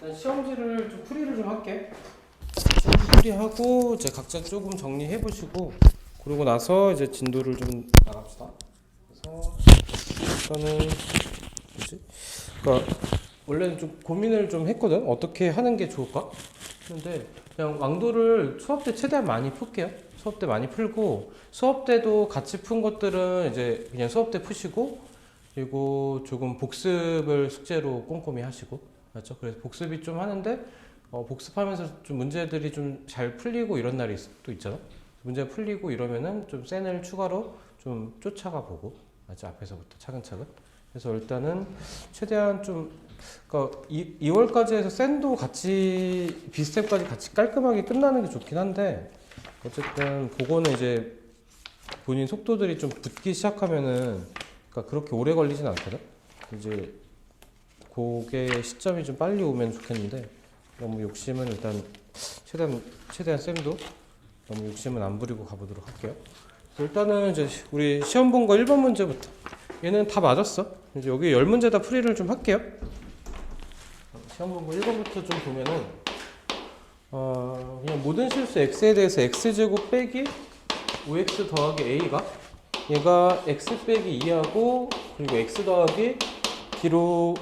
일단 시험지를 좀 풀이를 좀 할게. 시험지 풀이하고 이제 각자 조금 정리해 보시고 그러고 나서 이제 진도를 좀 나갑시다. 그래서 일단은 뭐지? 그러니까 원래는 좀 고민을 좀 했거든. 어떻게 하는 게 좋을까? 근데 그냥 왕도를 수업 때 최대한 많이 풀게요. 수업 때 많이 풀고 수업 때도 같이 푼 것들은 이제 그냥 수업 때 푸시고 그리고 조금 복습을 숙제로 꼼꼼히 하시고 맞죠? 그래서 복습이 좀 하는데 복습하면서 좀 문제들이 좀 잘 풀리고 이런 날이 또 있잖아. 문제 풀리고 이러면은 좀 센을 추가로 좀 쫓아가 보고 맞죠? 앞에서부터 차근차근. 그래서 일단은 최대한 좀 그러니까 2월까지 해서 샌도 같이 비스텝까지 같이 깔끔하게 끝나는 게 좋긴 한데 어쨌든 그거는 이제 본인 속도들이 좀 붙기 시작하면은 그러니까 그렇게 오래 걸리진 않거든. 이제 그게 시점이 좀 빨리 오면 좋겠는데 너무 욕심은 일단 최대한 쌤도 너무 욕심은 안 부리고 가보도록 할게요. 일단은 이제 우리 시험 본 거 1번 문제부터 얘는 다 맞았어. 이제 여기 10문제 다 풀이를 좀 할게요. 시험 본 거 1번부터 좀 보면은 그냥 모든 실수 x에 대해서 x제곱 빼기 5x 더하기 a가 얘가 x 빼기 2하고 그리고 x 더하기 b로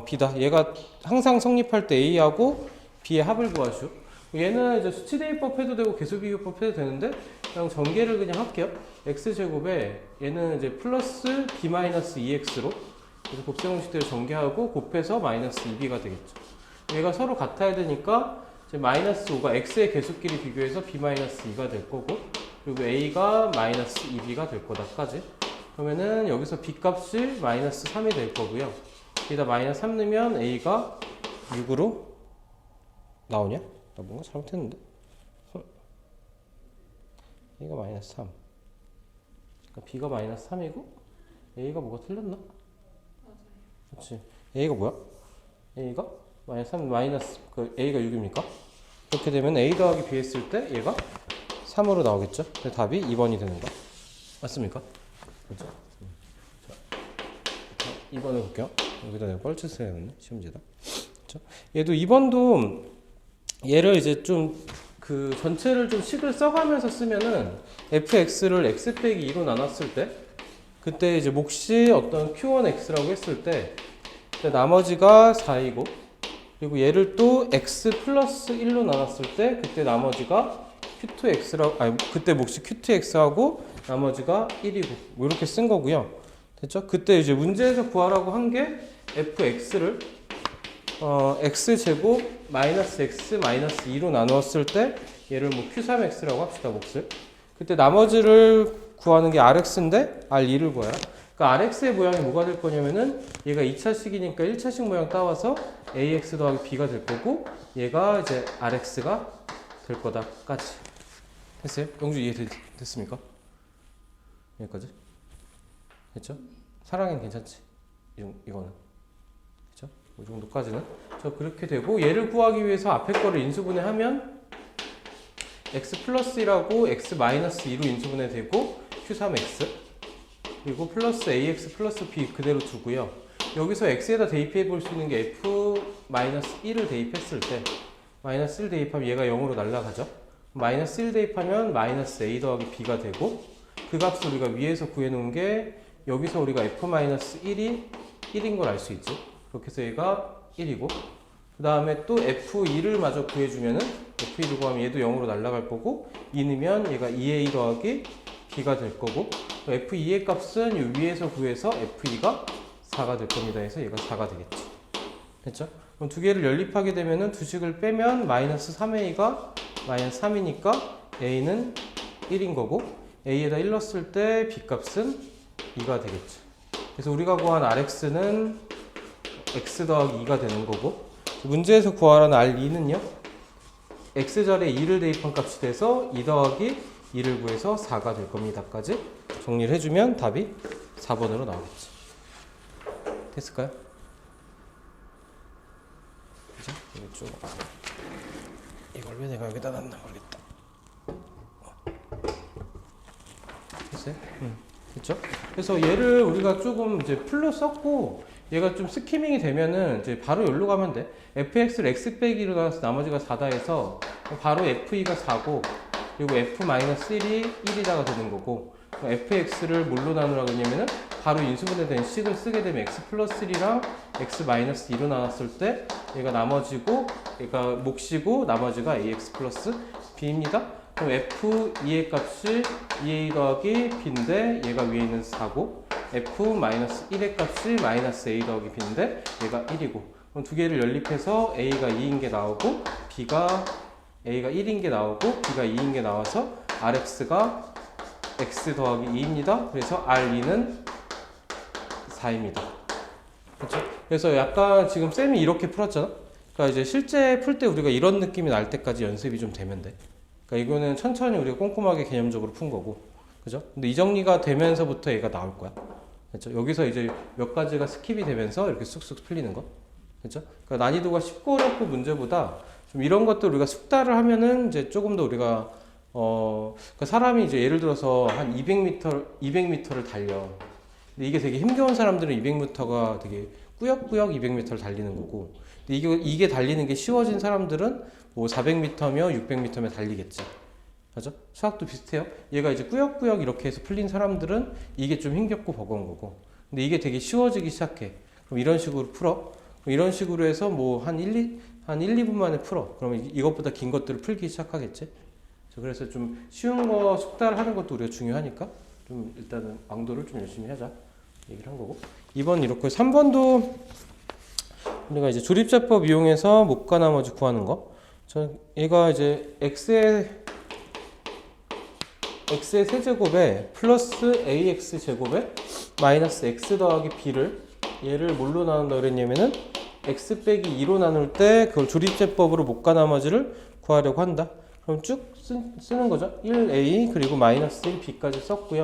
b다. 얘가 항상 성립할 때 a하고 b의 합을 구하시오. 얘는 이제 수치대입법 해도 되고 개수비교법 해도 되는데 그냥 전개를 그냥 할게요. x제곱에 얘는 이제 플러스 b 마이너스 2x로 그래서 곱셈공식대로 전개하고 곱해서 마이너스 2b가 되겠죠. 얘가 서로 같아야 되니까 이제 마이너스 5가 x의 개수끼리 비교해서 b 마이너스 2가 될 거고 그리고 a가 마이너스 2b가 될 거다까지. 그러면은 여기서 b 값이 마이너스 3이 될 거고요. 여기다 마이너스 3 넣으면 a가 6으로 나오냐? 나 뭔가 잘못했는데? a가 마이너스 3. 그러니까 b가 마이너스 3이고 a가 뭐가 틀렸나? 맞아요. 그렇지. a가 뭐야? a가 마이너스 3 마이너스 그 a가 6입니까? 그렇게 되면 a 더하기 b 했을 때 얘가 3으로 나오겠죠? 그래서 답이 2번이 되는 거 맞습니까? 그렇죠? 자, 2번을 볼게요. 여기다 내가 뻘짓을 해놨네. 시험지다. 그렇죠? 얘도 2번도 얘를 이제 좀 그 전체를 좀 식을 써가면서 쓰면은 fx를 x 빼기 2로 나눴을 때 그때 이제 몫이 어떤 q1x라고 했을 때 나머지가 4이고 그리고 얘를 또 x 플러스 1로 나눴을 때 그때 나머지가 q2x라고 아니 그때 몫이 q2x하고 나머지가 1이고 뭐 이렇게 쓴 거고요. 됐죠? 그때 이제 문제에서 구하라고 한 게 fx를 x제곱 마이너스 x 마이너스 2로 나누었을 때 얘를 뭐 q3x라고 합시다. 몫을. 그때 나머지를 구하는 게 rx인데 r2를 구해요. 그러니까 rx의 모양이 뭐가 될 거냐면은 얘가 2차식이니까 1차식 모양 따와서 ax 더하기 b가 될 거고 얘가 이제 rx가 될 거다까지. 됐어요? 영주 이해됐습니까? 여기까지? 됐죠? 사랑엔 괜찮지? 이거는. 그쵸? 이 정도까지는. 그렇게 되고, 얘를 구하기 위해서 앞에 거를 인수분해하면, x 플러스 1하고 x 마이너스 2로 인수분해 되고, q3x. 그리고 플러스 ax 플러스 b 그대로 두고요. 여기서 x에다 대입해 볼 수 있는 게 f 마이너스 1을 대입했을 때, 마이너스 1 대입하면 얘가 0으로 날아가죠. 마이너스 1 대입하면 마이너스 a 더하기 b가 되고, 그 값을 우리가 위에서 구해놓은 게, 여기서 우리가 f-1이 1인 걸 알 수 있지. 그렇게 해서 얘가 1이고 그 다음에 또 f2를 마저 구해주면은 f2를 구하면 얘도 0으로 날아갈 거고 2 넣으면 얘가 2a 더하기 b가 될 거고 f2의 값은 이 위에서 구해서 f2가 4가 될 겁니다. 해서 얘가 4가 되겠죠. 됐죠? 그럼 두 개를 연립하게 되면은 두 식을 빼면 마이너스 3a가 마이너스 3이니까 a는 1인 거고 a에다 1 넣었을 때 b 값은 2가 되겠죠. 그래서 우리가 구한 rx는 x 더하기 2가 되는 거고 문제에서 구하라는 r2는요 x자리에 2를 대입한 값이 돼서 2 더하기 2를 구해서 4가 될 겁니다까지 정리를 해주면 답이 4번으로 나오겠지. 됐을까요? 그죠? 이거 쭉 이걸 왜 내가 여기다 놨나 모르겠다. 됐어요? 그렇죠? 그래서 얘를 우리가 조금 이제 풀로 썼고 얘가 좀 스키밍이 되면은 이제 바로 여기로 가면 돼. fx를 x 빼기 1로 가서 나머지가 4다 해서 바로 f2가 4고 그리고 f-1이 1이다가 되는 거고 fx를 뭘로 나누라고 했냐면은 바로 인수분해된 식을 쓰게 되면 x 플러스 1이랑 x 마이너스 2로 나눴을 때 얘가 나머지고 얘가 몫이고 나머지가 ax 플러스 b입니다. 그럼 f2의 값이 2a 더하기 b인데 얘가 위에 있는 4고 f-1의 값이 마이너스 a 더하기 b인데 얘가 1이고 그럼 두 개를 연립해서 a가 2인 게 나오고 a가 1인 게 나오고 b가 2인 게 나와서 rx가 x 더하기 2입니다. 그래서 r2는 4입니다. 그렇죠? 그래서 약간 지금 쌤이 이렇게 풀었잖아. 그러니까 이제 실제 풀 때 우리가 이런 느낌이 날 때까지 연습이 좀 되면 돼. 그러니까 이거는 천천히 우리가 꼼꼼하게 개념적으로 푼 거고, 그죠? 근데 이 정리가 되면서부터 얘가 나올 거야. 그렇죠? 여기서 이제 몇 가지가 스킵이 되면서 이렇게 쑥쑥 풀리는 거. 그렇죠? 그러니까 난이도가 쉽고 어렵고 문제보다 좀 이런 것들 우리가 숙달을 하면은 이제 조금 더 우리가 그러니까 사람이 이제 예를 들어서 한 200m를 달려. 근데 이게 되게 힘겨운 사람들은 200m가 되게 꾸역꾸역 200m를 달리는 거고, 근데 이게 달리는 게 쉬워진 사람들은 뭐 400m며 600m며 달리겠지. 맞아? 수학도 비슷해요. 얘가 이제 꾸역꾸역 이렇게 해서 풀린 사람들은 이게 좀 힘겹고 버거운 거고, 근데 이게 되게 쉬워지기 시작해. 그럼 이런 식으로 풀어. 그럼 이런 식으로 해서 뭐 한 1, 2분 만에 풀어. 그러면 이것보다 긴 것들을 풀기 시작하겠지. 그래서 좀 쉬운 거 숙달하는 것도 우리가 중요하니까 좀 일단은 왕도를 좀 열심히 하자 얘기를 한 거고, 2번 이렇고 3번도 우리가 이제 조립제법 이용해서 목과 나머지 구하는 거. 얘가 이제 x의 세제곱에 플러스 ax 제곱에 마이너스 x 더하기 b를 얘를 뭘로 나눈다 그랬냐면은 x 빼기 2로 나눌 때 그걸 조립제법으로 목과 나머지를 구하려고 한다. 그럼 쭉 쓰는 거죠. 1a 그리고 마이너스 1b까지 썼고요.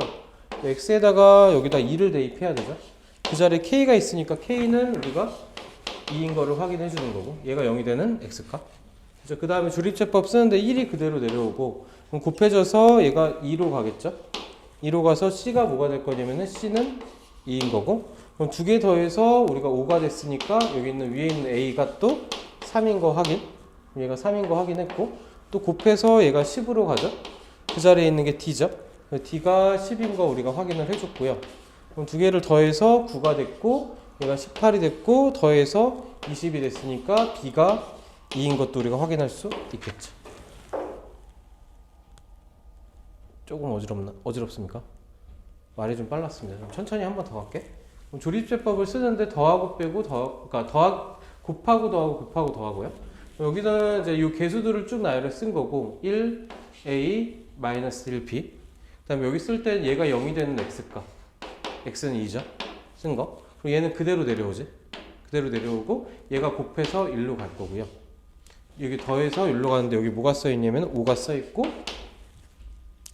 x에다가 여기다 2를 대입해야 되죠. 그 자리에 k가 있으니까 k는 우리가 2인 거를 확인해 주는 거고, 얘가 0이 되는 x값. 그죠? 그 다음에 조립제법 쓰는데 1이 그대로 내려오고, 그럼 곱해져서 얘가 2로 가겠죠. 2로 가서 c가 뭐가 될 거냐면은 c는 2인 거고, 그럼 두 개 더해서 우리가 5가 됐으니까 여기 있는 위에 있는 a가 또 3인 거 확인. 얘가 3인 거 확인했고, 또 곱해서 얘가 10으로 가죠. 그 자리에 있는 게 d죠. d가 10인 거 우리가 확인을 해줬고요. 그럼 두 개를 더해서 9가 됐고, 얘가 18이 됐고, 더해서 20이 됐으니까 b가 2인 것도 우리가 확인할 수 있겠죠. 조금 어지럽습니까? 말이 좀 빨랐습니다. 좀 천천히 한 번 더 갈게. 그럼 조립제법을 쓰는데 더하고 빼고 그러니까 곱하고 더하고 곱하고 더하고요. 여기서는 이제 이 개수들을 쭉 나열해 쓴 거고, 1a 마이너스 1b. 그다음에 여기 쓸 때 얘가 0이 되는 x값, x는 2죠. 쓴 거. 그리고 얘는 그대로 내려오지. 그대로 내려오고 얘가 곱해서 1로 갈 거고요. 여기 더해서 1로 가는데 여기 뭐가 써 있냐면 5가 써 있고,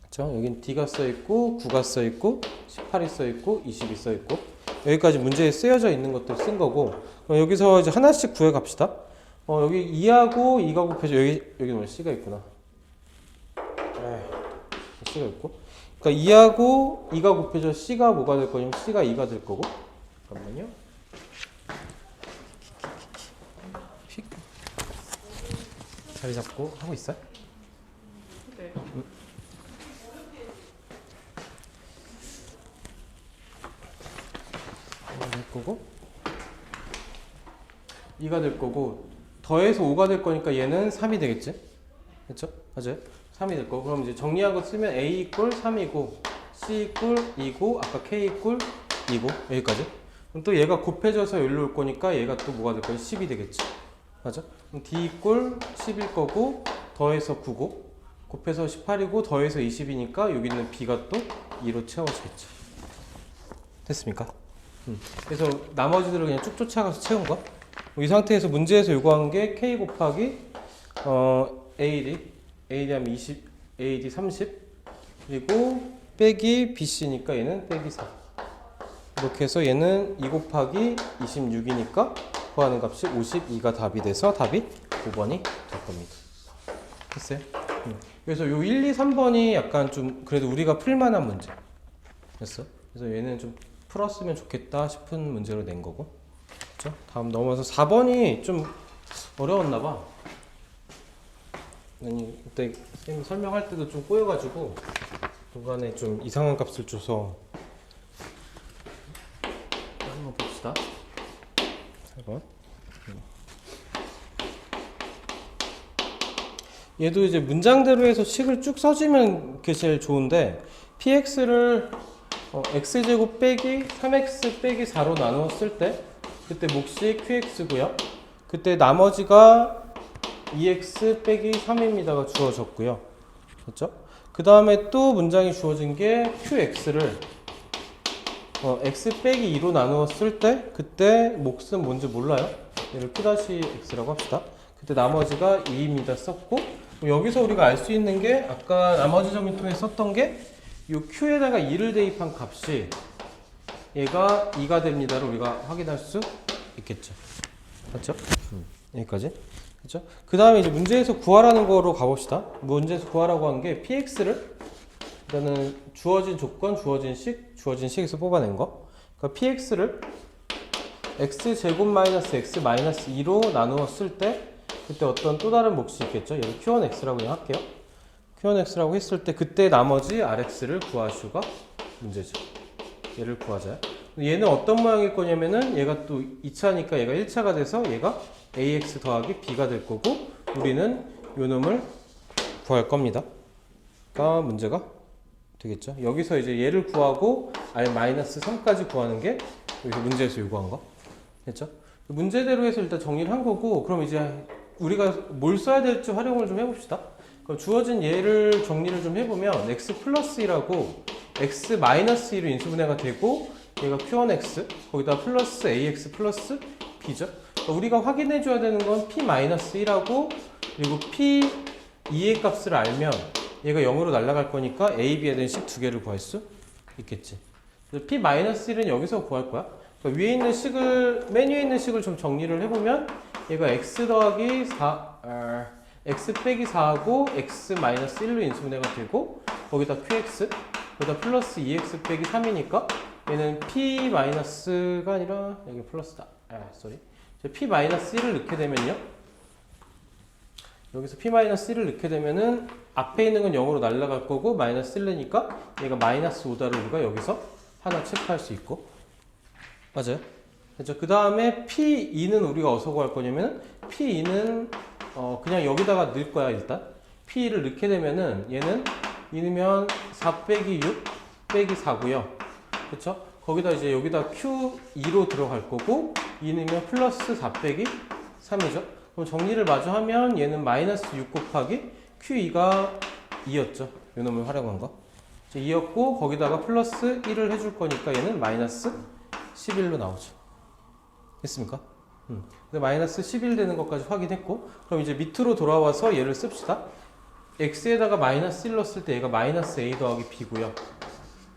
그렇죠? 여긴 d가 써 있고 9가 써 있고 18이 써 있고 20이 써 있고, 여기까지 문제에 쓰여져 있는 것들 쓴 거고, 여기서 이제 하나씩 구해 갑시다. 여기 2하고 2가 곱해져 여기 뭐 c가 있구나. c가 있고, 그러니까 2하고 2가 곱해져 c가 뭐가 될 거냐면 c가 2가 될 거고. 잠깐만요. 자리 잡고 하고 있어요? 네. 될 거고 2가 될 거고, 더해서 5가 될 거니까 얘는 3이 되겠지? 그렇죠? 맞아요? 3이 될 거고, 그럼 이제 정리한 거 쓰면 a 이꼴 3이고 c 이꼴 2고 아까 k 이꼴 2고 여기까지. 그럼 또 얘가 곱해져서 여기로 올 거니까 얘가 또 뭐가 될 거예요? 10이 되겠지? 맞아? 그럼 d 이꼴 10일 거고, 더해서 9고 곱해서 18이고 더해서 20이니까 여기 있는 b가 또 2로 채워지겠지. 됐습니까? 그래서 나머지들을 그냥 쭉 쫓아가서 채운 거. 이 상태에서 문제에서 요구한 게 k 곱하기 AD 하면 20, AD 30 그리고 빼기 BC니까 얘는 빼기 4. 이렇게 해서 얘는 2 곱하기 26이니까 구하는 값이 52가 답이 돼서 답이 5번이 될 겁니다. 됐어요? 그래서 요 1, 2, 3번이 약간 좀 그래도 우리가 풀만한 문제 됐어? 그래서 얘는 좀 풀었으면 좋겠다 싶은 문제로 낸 거고. 그렇죠? 다음 넘어서 4번이 좀 어려웠나 봐. 아니 그때 선생님 설명할 때도 좀 꼬여가지고 중간에 좀 이상한 값을 줘서 한번 봅시다. 4번. 얘도 이제 문장대로 해서 식을 쭉 써주면 그게 제일 좋은데 px를 x제곱 빼기 3x 빼기 4로 나누었을 때 그때 몫이 qx고요. 그때 나머지가 2x 빼기 3입니다가 주어졌고요. 그렇죠? 그 다음에 또 문장이 주어진 게 qx를 x 빼기 2로 나누었을 때 그때 몫은 뭔지 몰라요. 얘를 q-x라고 합시다. 그때 나머지가 2입니다 썼고 여기서 우리가 알 수 있는 게 아까 나머지 정리통에 썼던 게 이 q에다가 2를 대입한 값이 얘가 2가 됩니다를 우리가 확인할 수 있겠죠. 맞죠? 여기까지. 그렇죠? 그 다음에 이제 문제에서 구하라는 거로 가봅시다. 문제에서 구하라고 한 게 px를 일단은 주어진 조건, 주어진 식, 주어진 식에서 뽑아낸 거. 그러니까 px를 x제곱 마이너스 x 마이너스 2로 나누었을 때 그때 어떤 또 다른 몫이 있겠죠. 얘를 q1x라고 그냥 할게요. q1x라고 했을 때 그때 나머지 rx를 구하시오가 문제죠. 얘를 구하자요. 얘는 어떤 모양일 거냐면은 얘가 또 2차니까 얘가 1차가 돼서 얘가 ax 더하기 b가 될 거고 우리는 요 놈을 구할 겁니다. 그러니까 문제가 되겠죠. 여기서 이제 얘를 구하고 r 마이너스 3까지 구하는 게 여기서 문제에서 요구한 거. 됐죠? 문제대로 해서 일단 정리를 한 거고 그럼 이제 우리가 뭘 써야 될지 활용을 좀 해봅시다. 그럼 주어진 얘를 정리를 좀 해보면 x 플러스 1하고 x 마이너스 1로 인수분해가 되고 얘가 q1x 거기다 플러스 ax 플러스 b죠. 그러니까 우리가 확인해줘야 되는 건 p 마이너스 1하고 그리고 p 2의 값을 알면 얘가 0으로 날아갈 거니까 a, b에 대한 식 두 개를 구할 수 있겠지. 그래서 p 마이너스 1은 여기서 구할 거야. 그러니까 위에 있는 식을 맨 위에 있는 식을 좀 정리를 해보면 얘가 x 더하기 x 빼기 4하고 x 마이너스 1로 인수분해가 되고 거기다 qx 거기다 플러스 2x 빼기 3이니까 얘는 p 마이너스가 아니라 여기 플러스다. p 마이너스 1을 넣게 되면요. 여기서 p 마이너스 1을 넣게 되면은 앞에 있는 건 0으로 날아갈 거고 마이너스 1내니까 얘가 마이너스 5다를 우리가 여기서 하나 체크할 수 있고 맞아요? 그렇죠? 그 다음에 P2는 우리가 어디서 구할 거냐면 P2는 그냥 여기다가 넣을 거야 일단. P2를 넣게 되면은 얘는 2 넣으면 4 빼기 6 빼기 4고요. 그렇죠? 거기다 이제 여기다 Q2로 들어갈 거고 2 넣으면 플러스 4 빼기 3이죠. 그럼 정리를 마저 하면 얘는 마이너스 6 곱하기 Q2가 2였죠. 요 놈을 활용한 거. 2였고 거기다가 플러스 1을 해줄 거니까 얘는 마이너스 11로 나오죠. 됐습니까? 근데 마이너스 11 되는 것까지 확인했고 그럼 이제 밑으로 돌아와서 얘를 씁시다. x에다가 마이너스 1 넣었을 때 얘가 마이너스 a 더하기 b고요.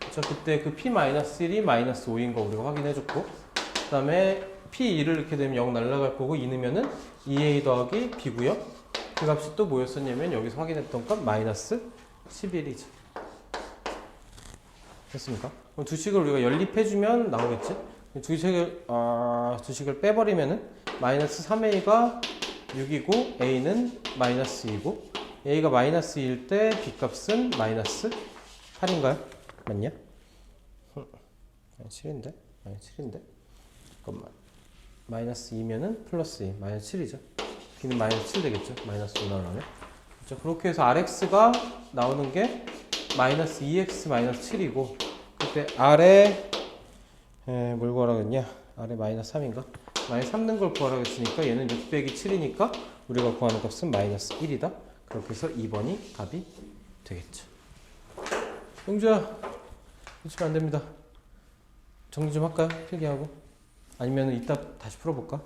그렇죠? 그때 그 p 마이너스 1이 마이너스 5인 거 우리가 확인해줬고 그 다음에 p2를 넣게 되면 0 날라갈 거고 2 넣으면은 2a 더하기 b고요. 그 값이 또 뭐였었냐면 여기서 확인했던 값 마이너스 11이죠. 됐습니까? 그럼 두 식을 우리가 연립해주면 나오겠지? 두 식을 빼버리면은 마이너스 3a가 6이고 a는 마이너스 2고 a가 마이너스 2일 때 b 값은 마이너스 8인가요? 맞냐? 7인데? 마이너스 7인데? 잠깐만 마이너스 2면은 플러스 2 마이너스 7이죠. b는 마이너스 7 되겠죠? 마이너스 5 나오면 그렇죠? 그렇게 해서 rx가 나오는 게 마이너스 2x 마이너스 7이고 그때 r에 뭘 구하라고 했냐? 아래 마이너스 3인가? 마이너스 3 넣은 걸 구하라고 했으니까 얘는 6 빼기 7이니까 우리가 구하는 값은 마이너스 1이다. 그렇게 해서 2번이 답이 되겠죠. 용주야, 놓치면 안 됩니다. 정리 좀 할까요? 필기하고. 아니면 이따 다시 풀어볼까?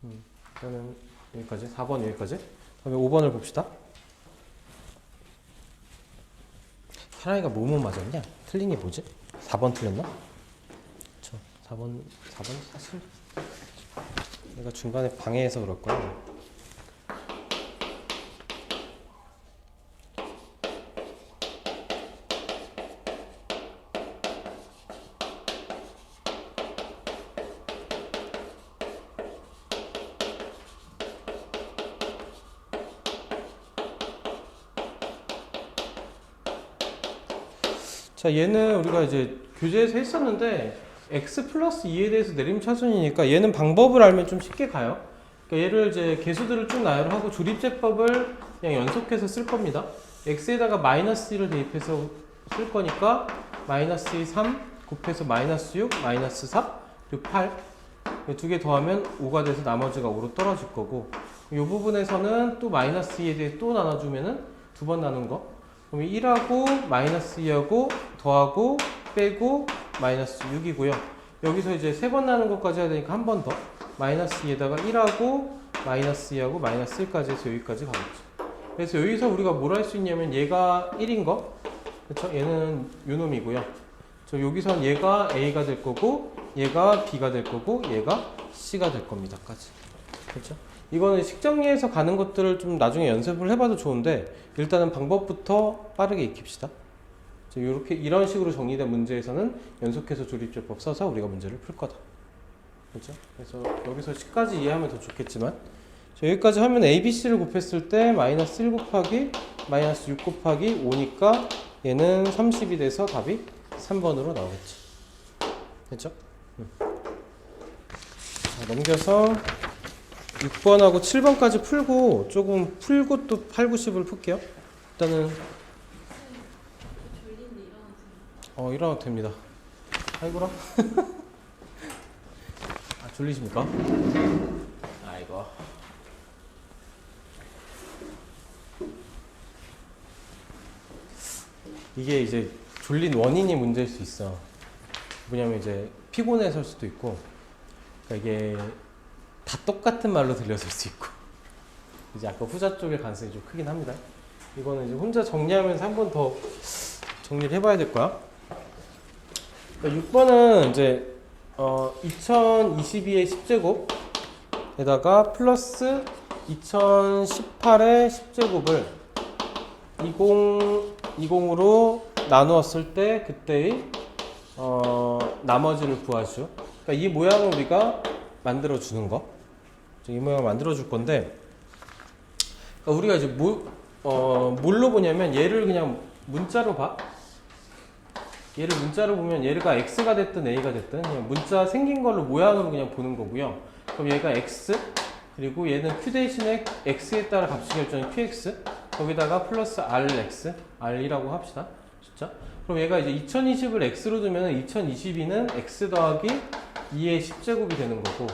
네. 그러면 여기까지, 4번 여기까지. 다음에 5번을 봅시다. 사랑이가 뭐뭐 맞았냐? 틀린 게 뭐지? 4번 틀렸나? 4번 사실 내가 중간에 방해해서 그럴 거야. 자, 얘는 우리가 이제 교재에서 했었는데 x 플러스 2에 대해서 내림차순이니까 얘는 방법을 알면 좀 쉽게 가요. 그러니까 얘를 이제 개수들을 쭉 나열을 하고 조립제법을 그냥 연속해서 쓸 겁니다. x에다가 마이너스 1을 대입해서 쓸 거니까 마이너스 2, 3 곱해서 마이너스 6, 마이너스 4, 그리고 8 두 개 더하면 5가 돼서 나머지가 5로 떨어질 거고 이 부분에서는 또 마이너스 2에 대해 또 나눠주면은 두 번 나눈 거 그럼 1하고 마이너스 2하고 더하고 빼고 마이너스 6이고요. 여기서 이제 세 번 나눈 것까지 해야 되니까 한 번 더 마이너스 2에다가 1하고 마이너스 2하고 마이너스 1까지 해서 여기까지 가겠죠. 그래서 여기서 우리가 뭘 할 수 있냐면 얘가 1인 거 그렇죠? 얘는 요 놈이고요. 저 여기선 얘가 A가 될 거고 얘가 B가 될 거고 얘가 C가 될 겁니다까지. 그렇죠? 이거는 식정리해서 가는 것들을 좀 나중에 연습을 해봐도 좋은데 일단은 방법부터 빠르게 익힙시다. 이렇게 이런 식으로 정리된 문제에서는 연속해서 조립제법 써서 우리가 문제를 풀 거다. 그렇죠? 그래서 여기서 10까지 이해하면 더 좋겠지만 여기까지 하면 A, B, C를 곱했을 때 마이너스 1 곱하기 마이너스 6 곱하기 5니까 얘는 30이 돼서 답이 3번으로 나오겠죠. 됐죠? 자, 넘겨서 6번하고 7번까지 풀고 조금 풀고 또 8, 90을 풀게요. 일단은 일어나도 됩니다. 아이고라. 아, 졸리십니까? 아이고. 이게 이제 졸린 원인이 문제일 수 있어. 뭐냐면 이제 피곤해서일 수도 있고, 그러니까 이게 다 똑같은 말로 들렸을 수 있고, 이제 아까 후자 쪽의 가능성이 좀 크긴 합니다. 이거는 이제 혼자 정리하면서 한 번 더 정리를 해봐야 될 거야. 그러니까 6번은 이제 2022의 10제곱에다가 플러스 2018의 10제곱을 20으로 나누었을 때 그때의 나머지를 구하죠. 그러니까 이 모양을 우리가 만들어 주는 거. 이 모양을 만들어 줄 건데 그러니까 우리가 이제 뭘로 보냐면 얘를 그냥 문자로 봐. 얘를 문자로 보면 얘가 x가 됐든 a가 됐든 그냥 문자 생긴 걸로 모양으로 그냥 보는 거고요. 그럼 얘가 x 그리고 얘는 q 대신에 x에 따라 값이 결정된 qx 거기다가 플러스 rx r이라고 합시다. 숫자. 그럼 얘가 이제 2020을 x로 두면 2022는 x 더하기 2의 10제곱이 되는 거고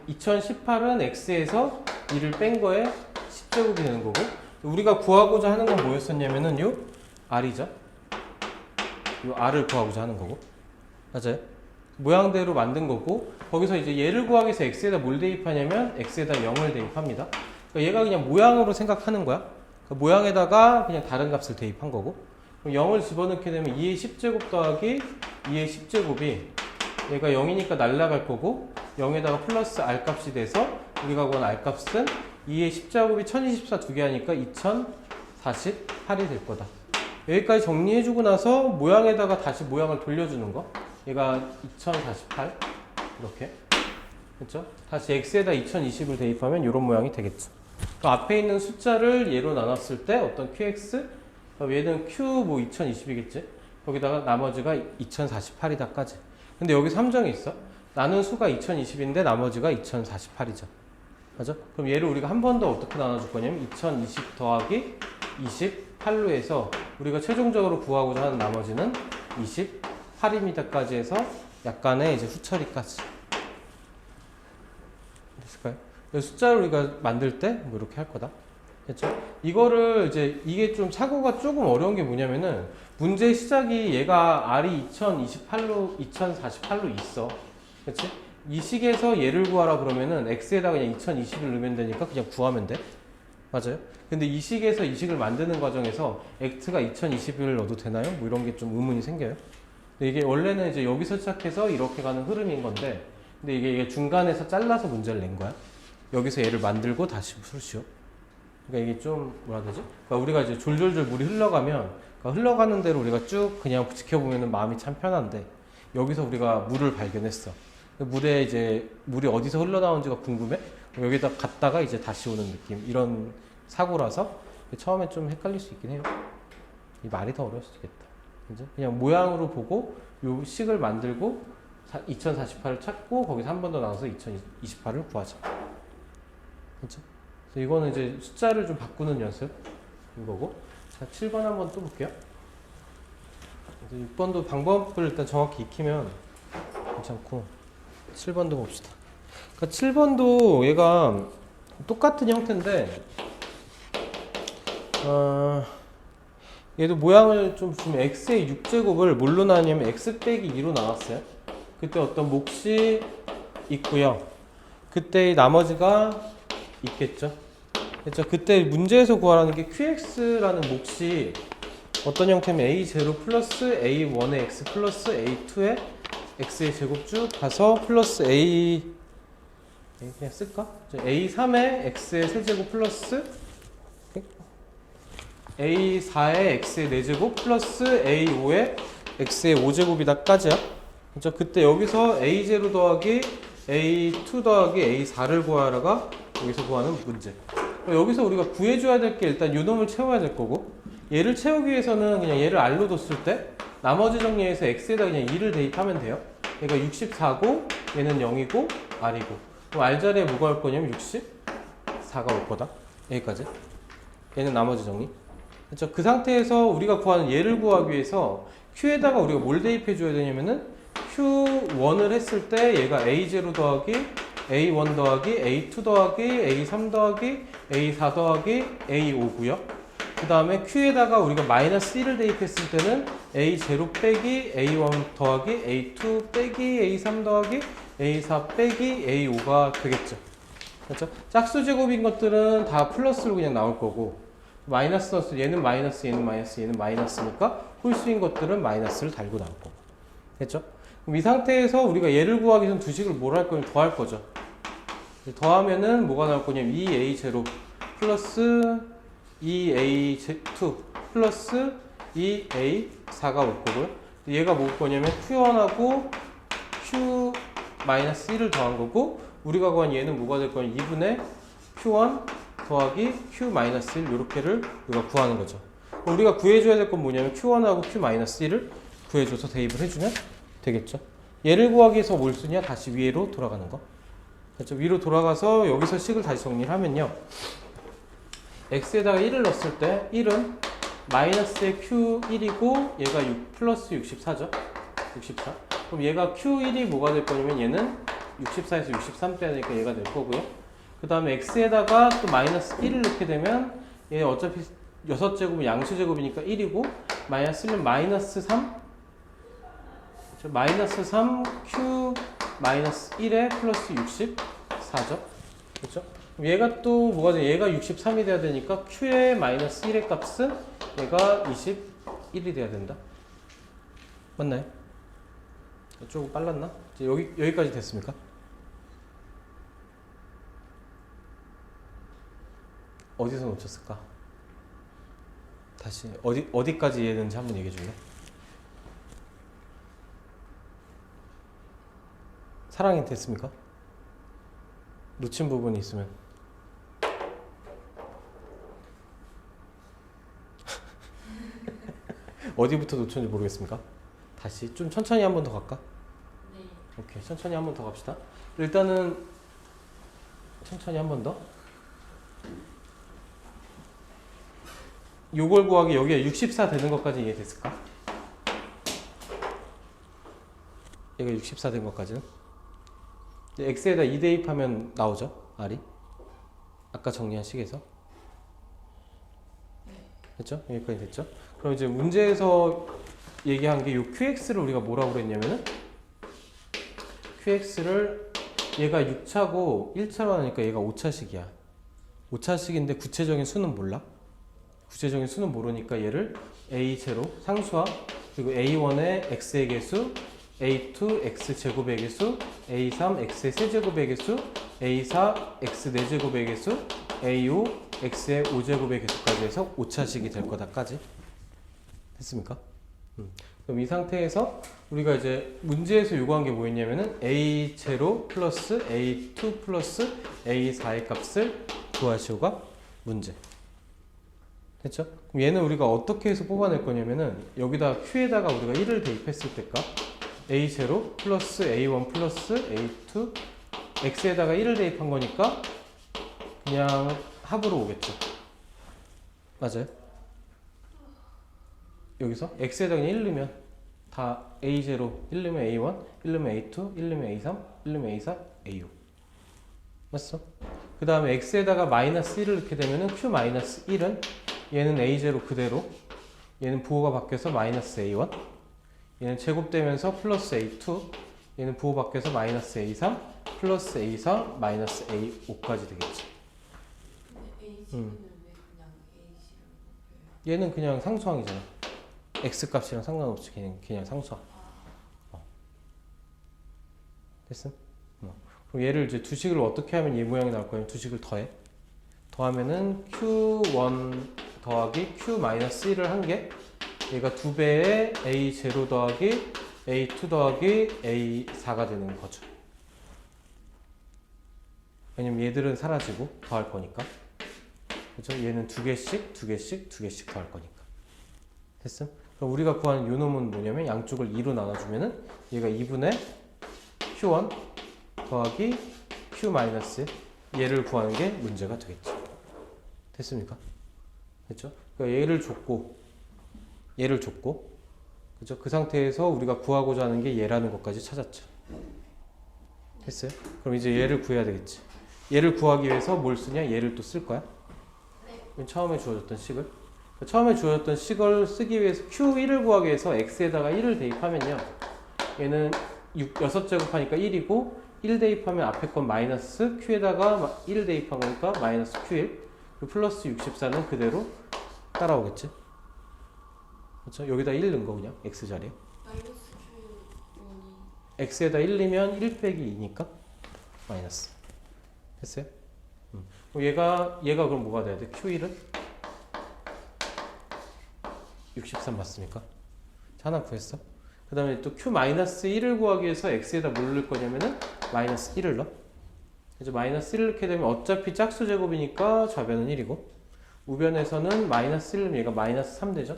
2018은 x에서 2를 뺀 거에 10제곱이 되는 거고 우리가 구하고자 하는 건 뭐였었냐면은 요 r이죠. 요 r을 구하고자 하는 거고 맞아요? 모양대로 만든 거고 거기서 이제 얘를 구하기 위해서 x에다 뭘 대입하냐면 x에다 0을 대입합니다. 그러니까 얘가 그냥 모양으로 생각하는 거야. 그러니까 모양에다가 그냥 다른 값을 대입한 거고 그럼 0을 집어넣게 되면 2의 10제곱 더하기 2의 10제곱이 얘가 0이니까 날라갈 거고 0에다가 플러스 r 값이 돼서 우리가 구한 r 값은 2의 10제곱이 1024 두 개 하니까 2048이 될 거다. 여기까지 정리해주고 나서 모양에다가 다시 모양을 돌려주는 거. 얘가 2048 이렇게 그렇죠? 다시 x에다 2020을 대입하면 이런 모양이 되겠죠. 그 앞에 있는 숫자를 얘로 나눴을 때 어떤 qx 얘는 q 뭐 2020이겠지? 거기다가 나머지가 2048이다까지. 근데 여기서 함정이 있어. 나눈 수가 2020인데 나머지가 2048이죠. 맞아? 그럼 얘를 우리가 한 번 더 어떻게 나눠줄 거냐면 2020 더하기 28로 해서 우리가 최종적으로 구하고자 하는 나머지는 28입니다까지 해서 약간의 이제 후처리까지. 됐을까요? 숫자를 우리가 만들 때 뭐 이렇게 할 거다. 됐죠? 이거를 이제 이게 좀 사고가 조금 어려운 게 뭐냐면은 문제 시작이 얘가 R이 2048로 있어. 그치? 이 식에서 얘를 구하라 그러면은 X에다가 그냥 2020을 넣으면 되니까 그냥 구하면 돼. 맞아요? 근데 이 식에서 이 식을 만드는 과정에서 X가 2020을 넣어도 되나요? 뭐 이런 게 좀 의문이 생겨요. 근데 이게 원래는 이제 여기서 시작해서 이렇게 가는 흐름인 건데 근데 이게 중간에서 잘라서 문제를 낸 거야. 여기서 얘를 만들고 다시 풀시오. 그러니까 이게 좀 뭐라 해야 되지? 그러니까 우리가 이제 졸졸졸 물이 흘러가면 그러니까 흘러가는 대로 우리가 쭉 그냥 지켜보면 마음이 참 편한데 여기서 우리가 물을 발견했어. 물에 이제 물이 어디서 흘러나오는지가 궁금해? 여기다 갔다가 이제 다시 오는 느낌 이런 사고라서 처음에 좀 헷갈릴 수 있긴 해요. 이 말이 더 어려울 수도 있겠다. 이제 그냥 모양으로 보고 요 식을 만들고 2048을 찾고 거기서 한 번 더 나눠서 2028을 구하자. 그렇죠? 그래서 이거는 이제 숫자를 좀 바꾸는 연습 이거고. 자, 7번 한번 또 볼게요. 6번도 방법을 일단 정확히 익히면 괜찮고 7번도 봅시다. 그러니까 7번도 얘가 똑같은 형태인데 얘도 모양을 좀 x의 6제곱을 뭘로 나뉘냐면 x 빼기 2로 나왔어요. 그때 어떤 몫이 있고요. 그때 나머지가 있겠죠. 그렇죠? 그때 문제에서 구하라는 게 qx라는 몫이 어떤 형태면 a0 플러스 a1의 x 플러스 a2의 x의 제곱쭉 가서 플러스 그냥 쓸까? a3의 x의 세제곱 플러스 a4의 x의 4제곱 플러스 a5의 x의 5제곱이다까지야. 그렇죠? 그때 여기서 a0 더하기 a2 더하기 a4를 구하라가 여기서 구하는 문제. 여기서 우리가 구해줘야 될 게 일단 요 놈을 채워야 될 거고, 얘를 채우기 위해서는 그냥 얘를 r로 뒀을 때 나머지 정리해서 x에다 그냥 2를 대입하면 돼요. 그러니까 64고 얘는 0이고 r이고, 그럼 r 자리에 뭐가 올 거냐면 64가 올 거다. 여기까지. 얘는 나머지 정리. 그렇죠? 그 상태에서 우리가 구하는 얘를 구하기 위해서 q에다가 우리가 뭘 대입해 줘야 되냐면은 q1을 했을 때 얘가 a0 더하기 a1 더하기 a2 더하기 a3 더하기 a4 더하기 a5고요. 그 다음에 q에다가 우리가 마이너스 1을 대입했을 때는 a0 빼기 a1 더하기 a2 빼기 a3 더하기 a4 빼기 a5가 되겠죠. 그렇죠? 짝수 제곱인 것들은 다 플러스로 그냥 나올 거고, 마이너스 넣었을 때 얘는 마이너스, 얘는 마이너스, 얘는 마이너스니까 홀수인 것들은 마이너스를 달고 나올 거고. 됐죠? 그럼 이 상태에서 우리가 얘를 구하기 전 두 식을 뭘 할 거냐면 더할 거죠. 더하면은 뭐가 나올 거냐면 2a0 플러스 2a2 플러스 2a4가 올 거고요. 얘가 뭘 거냐면 q1하고 q-1을 더한 거고, 우리가 구한 얘는 뭐가 될 거냐면 2분의 q1 더하기 q-1 요렇게를 우리가 구하는 거죠. 우리가 구해줘야 될 건 뭐냐면 q1하고 q-1을 구해줘서 대입을 해주면 되겠죠. 얘를 구하기 위해서 뭘 쓰냐? 다시 위로 돌아가는 거. 그렇죠? 위로 돌아가서 여기서 식을 다시 정리를 하면요. x에다가 1을 넣었을 때 1은 마이너스의 q1이고 얘가 6 플러스 64죠. 64. 그럼 얘가 q1이 뭐가 될 거냐면 얘는 64에서 63 빼야 되니까 얘가 될 거고요. 그 다음에 x에다가 또 마이너스 1을 넣게 되면 얘 어차피 6제곱은 양수제곱이니까 1이고 마이너스 1은 마이너스 3 그렇죠? 마이너스 3 q 마이너스 1에 플러스 64죠. 그렇죠? 그럼 얘가 또 뭐가 돼? 얘가 63이 돼야 되니까 q의 마이너스 1의 값은 얘가 21이 돼야 된다. 맞나요? 조금 빨랐나? 이제 여기까지 됐습니까? 어디서 놓쳤을까? 다시 어디까지 이해했는지 한번 얘기해 줄래? 사랑이 됐습니까? 놓친 부분이 있으면 어디부터 놓쳤는지 모르겠습니까? 다시 좀 천천히 한 번 더 갈까? 네. 오케이, 천천히 한 번 더 갑시다. 일단은 천천히 한 번 더. 요걸 구하기 여기에 64 되는 것까지 이해됐을까? 얘가 64 된 것까지는? x에다 2 대입하면 나오죠? r이? 아까 정리한 식에서. 됐죠? 여기까지 됐죠? 그럼 이제 문제에서 얘기한 게 요 qx를 우리가 뭐라고 그랬냐면은 qx를 얘가 6차고 1차로 하니까 얘가 5차식이야. 5차식인데 구체적인 수는 몰라? 구체적인 수는 모르니까 얘를 a0 상수와 그리고 a1의 x의 개수, a2 x제곱의 개수, a3 x의 세제곱의 개수, a4 x 4제곱의 개수, a5 x의 5제곱의 개수까지 해서 5차식이 될 거다까지 됐습니까? 그럼 이 상태에서 우리가 이제 문제에서 요구한 게 뭐였냐면은 a0 플러스 a2 플러스 a4의 값을 구하시오가 문제. 됐죠? 그럼 얘는 우리가 어떻게 해서 뽑아낼 거냐면은 여기다 Q에다가 우리가 1을 대입했을 때 값 A0 플러스 A1 플러스 A2 X에다가 1을 대입한 거니까 그냥 합으로 오겠죠. 맞아요? 여기서 X에다가 1 넣으면 다 A0 1 넣으면 A1 1 넣으면 A2 1 넣으면 A3 1 넣으면 A4 A6 맞죠? 그 다음에 X에다가 마이너스 1을 넣게 되면은 Q 마이너스 1은 얘는 A0 그대로 얘는 부호가 바뀌어서 마이너스 A1 얘는 제곱되면서 플러스 A2 얘는 부호 바뀌어서 마이너스 A3 플러스 A4 마이너스 A5까지 되겠지. 근데 A0은 왜 그냥 A0을 뽑혀요? 얘는 그냥 상수항이잖아. X 값이랑 상관없이 그냥 상수항. 됐음? 그럼 얘를 이제 두식을 어떻게 하면 이 모양이 나올 거냐면 두식을 더해. 더하면은 Q1 더하기 Q-1을 한 개. 얘가 2배의 A0 더하기 A2 더하기 A4가 되는 거죠. 왜냐면 얘들은 사라지고 더할 거니까. 그죠? 얘는 2개씩, 2개씩, 2개씩 더할 거니까. 됐음? 그럼 우리가 구하는 요 놈은 뭐냐면 양쪽을 2로 나눠주면은 얘가 2분의 Q1 더하기 Q-1 얘를 구하는 게 문제가 되겠죠. 됐습니까? 됐죠? 그러니까 얘를 줬고 그죠? 그 상태에서 우리가 구하고자 하는 게 얘라는 것까지 찾았죠. 됐어요? 그럼 이제 얘를 구해야 되겠지. 얘를 구하기 위해서 뭘 쓰냐? 얘를 또 쓸 거야. 처음에 주어졌던 식을. 처음에 주어졌던 식을 쓰기 위해서 Q1을 구하기 위해서 X에다가 1을 대입하면요. 얘는 6제곱하니까 1이고 1 대입하면 앞에 건 마이너스 Q에다가 1 대입한 거니까 마이너스 Q1 그리고 플러스 64는 그대로 따라오겠지. 그렇죠? 여기다 1 넣은 거 그냥 X 자리에. 마이너스 Q1이 X에다 1 넣으면 1 빼기 2니까 마이너스. 됐어요? 그럼 얘가 그럼 뭐가 돼야 돼? Q1은 63 맞습니까? 자, 하나 구했어. 그 다음에 또 Q-1을 구하기 위해서 X에다 뭘 넣을 거냐면은 마이너스 1을 넣어. 그래서 마이너스 1을 넣게 되면 어차피 짝수 제곱이니까 좌변은 1이고 우변에서는 마이너스 1을 넣으면 얘가 마이너스 3 되죠.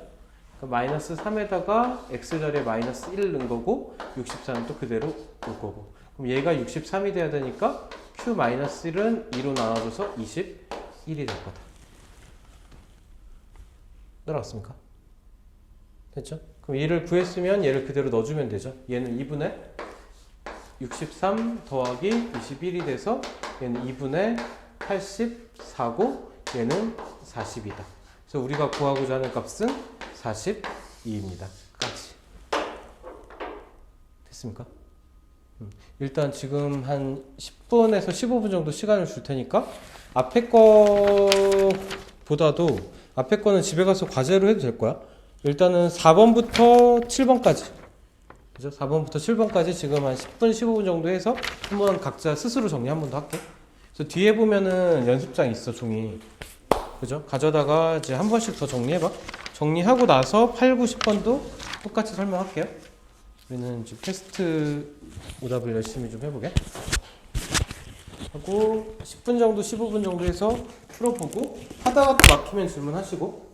그러니까 마이너스 3에다가 X 자리에 마이너스 1을 넣은 거고 64는 또 그대로 올 거고 그럼 얘가 63이 돼야 되니까 Q-1은 2로 나눠줘서 21이 될 거다. 따라왔습니까? 됐죠? 그럼 얘를 구했으면 얘를 그대로 넣어주면 되죠. 얘는 2분의 63 더하기 21이 돼서 얘는 2분의 84고 얘는 40이다. 그래서 우리가 구하고자 하는 값은 42입니다. 까지. 됐습니까? 일단 지금 한 10분에서 15분 정도 시간을 줄 테니까 앞에 거보다도 앞에 거는 집에 가서 과제로 해도 될 거야. 일단은 4번부터 7번까지 그죠? 4번부터 7번까지 지금 한 10분 15분 정도 해서 한번 각자 스스로 정리 한 번 더 할게. 그래서 뒤에 보면은 연습장 있어 종이 그죠? 가져다가 이제 한 번씩 더 정리해봐. 정리하고 나서 8, 9, 10번도 똑같이 설명할게요. 우리는 이제 테스트 오답을 열심히 좀 해보게 하고 10분 정도 15분 정도 해서 풀어보고 하다가 또 막히면 질문하시고